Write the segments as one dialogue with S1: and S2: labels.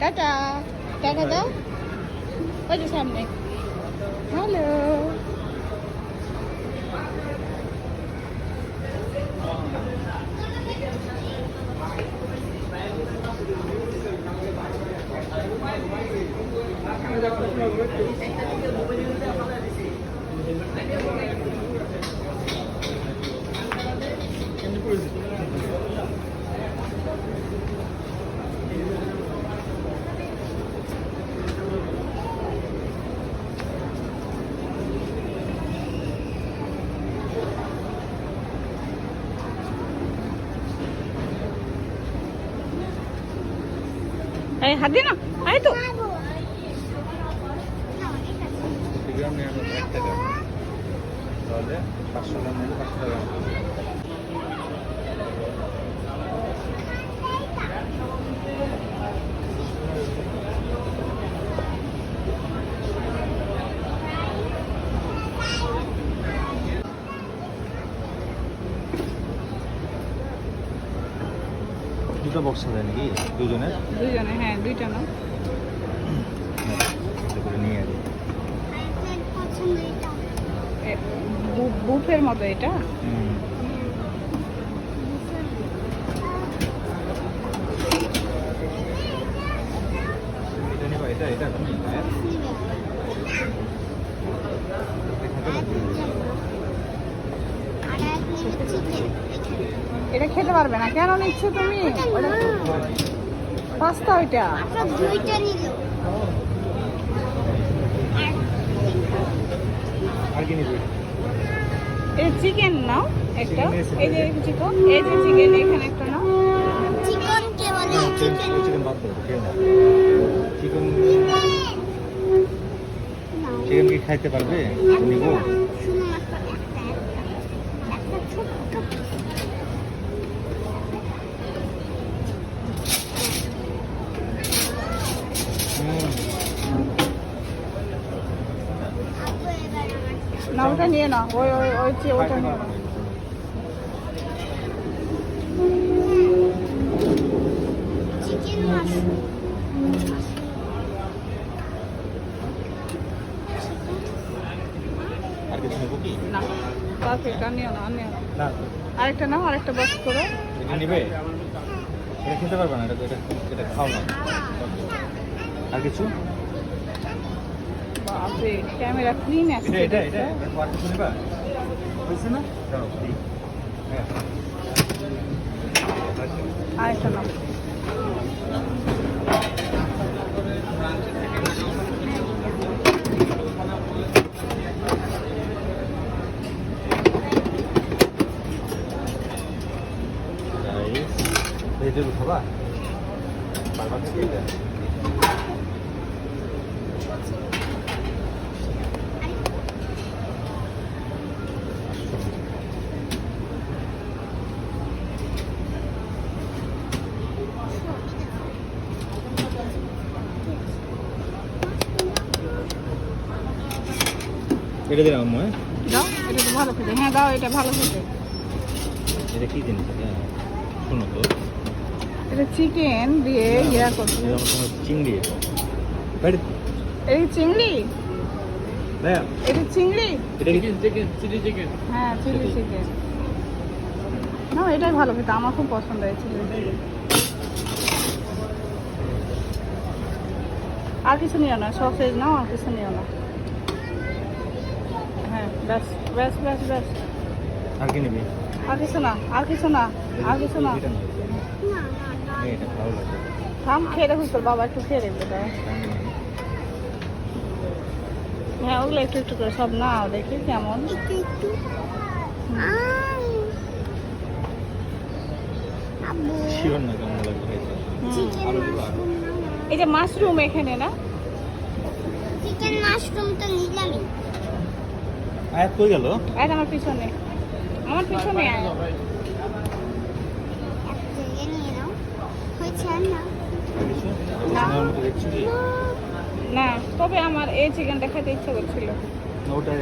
S1: Tata tata দাও ওই যে সামনে হ্যালো এই হাত দি না আই তো
S2: গ্রাম নিয়ে আমরা 1 টাকা তাহলে 500 গ্রাম নিলে 500 টাকা দুটো বক্স আছে নাকি দুজনের
S1: হ্যাঁ দুইটা না
S2: করে নিয়ে আসি
S1: বুফের মতো এটা
S2: এটা এটা
S1: এটা খেতে পারবে না কেন নিচ্ছ তুমি পাস্তা ওইটা
S2: আর কি নিবি
S1: এটা চিকেন নাও একটা এই যে চিকেন এখানে একটা নাও
S3: চিকেন কে বলে
S2: চিকেন বাদ দাও চিকেন কি খাইতে পারবে নিব
S1: না ওটা নিয়ে না ওই ওটা নিয়ে নাও
S3: চিকেন মাশরুম
S2: আর কিছু নেবো কি
S1: না পারফেক্ট আর নিও না
S2: না
S1: আরেকটা নাও আরেকটা বক্স করো
S2: এটা নিবে এটা খেতে পারবে না এটা এটা খাও না আর কিছু
S1: বাপরে ক্যামেরা ক্লিন আছে
S2: এটা আর কিছু নিবা হয়েছে না দাও দিই হ্যাঁ
S1: আরেকটা নাও
S2: ভেজিটেবল খাবা বারবার খেয়ে এটা দিন আম্মু হ্যাঁ
S1: দাও এটা তো ভালো খেতে হ্যাঁ দাও এটা ভালো খেতে
S2: এটা কি জিনিস হ্যাঁ শোনো তো
S1: এটা চিকেন দিয়ে ইয়া করছে
S2: তোমার চিংড়ি
S1: এই চিংড়ি
S2: হ্যাঁ
S1: এটা চিংড়ি
S2: এটা কি চিকেন চিলি চিকেন
S1: হ্যাঁ চিলি চিকেন না এটাই ভালো খেতে আমার খুব পছন্দ হয় চিলি চিকেন আর কিছু নিও না সসেজ নাও আর কিছু নিও না হ্যাঁ ব্যাস ব্যাস ব্যাস ব্যাস
S2: আর কি নিবি
S1: আর কিছু না আর কিছু না আর কিছু না
S2: এটা এটা ভালো লাগে
S1: থাম খেয়ে দেখুন তোর বাবা একটু খেয়ে দেখবে তাই হ্যাঁ ওগুলো একটু একটু করে সব নাও দেখি কেমন
S2: শিওর না কেমন লাগবে
S1: এই যে মাশরুম এখানে না
S3: চিকেন মাশরুম তো নিলামই
S2: আয়াত কই গেল
S1: আয় আমার পিছনে আয়
S3: জায়গায় নিয়ে নাও হয়েছে আর না
S2: দেখছি কি
S1: না তবে আমার এই চিকেনটা খেতে ইচ্ছা করছিল
S2: ওটা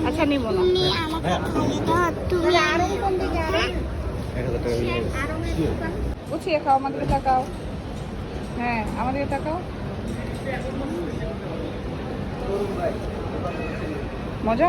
S1: আচ্ছা নিব না
S3: তুমি আমাকে বলে দাও তুমি আরো কোন দিকে যাবে
S2: 1000 টাকা
S1: গুছিয়ে খাও আমাদের টাকাও হ্যাঁ আমাদের তাকাও। মজা।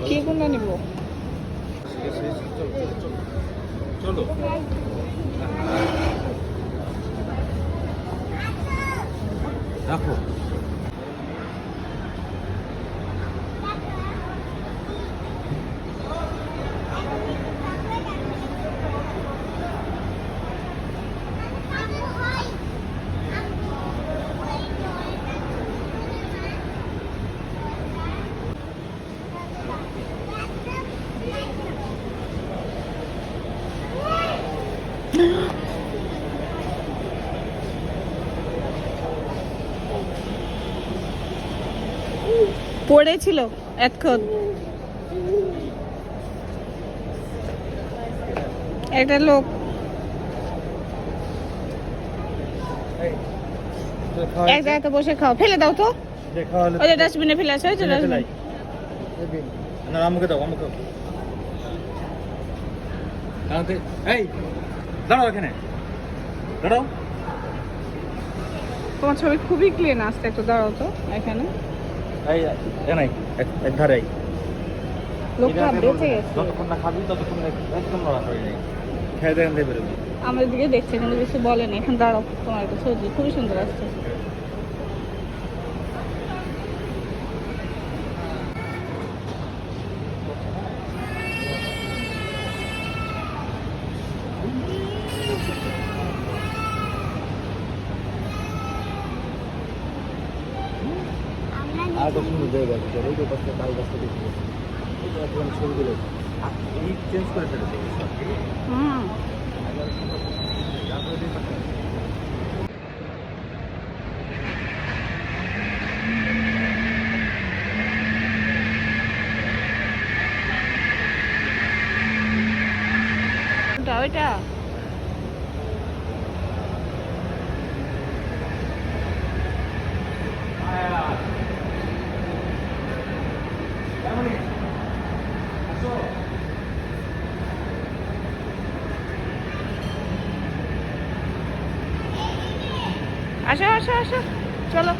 S1: কি কোনটা নিব?
S2: চলো রাখো।
S1: পড়েছিল এতক্ষণ। একটা লোক এক জায়গাতে বসে খাও, ফেলে দাও তো। ওই যে ডাস্টবিনে ফেলে আছে, ওই যে ডাস্টবিন।
S2: না আমাকে দাও, আমাকে এই দাঁড়াও, এখানে দাঁড়াও।
S1: তোমার ছবি খুবই ক্লিন আসছে, একটু দাঁড়াও তো এখানে।
S2: এই নাই এক ধারে
S1: লোকটা বেঁচে গেছে।
S2: যতক্ষণ না খাবি ততক্ষণ একদম নড়া করে নেই, খেয়ে দেখেন দিয়ে বেরোবি।
S1: আমাদের দিকে দেখছে কিন্তু কিছু বলেনি। এখন দাঁড়াও, তোমার একটা ছবি খুবই সুন্দর আসছে।
S2: আর তো সুন্দর জায়গা আছে, ওই যে পাশে তাল গাছটা দেখি ছবিগুলো এই চেঞ্জ করে ফেলেছে।
S1: হুম, ওটা ওইটা আসো আসো আসো, চলো।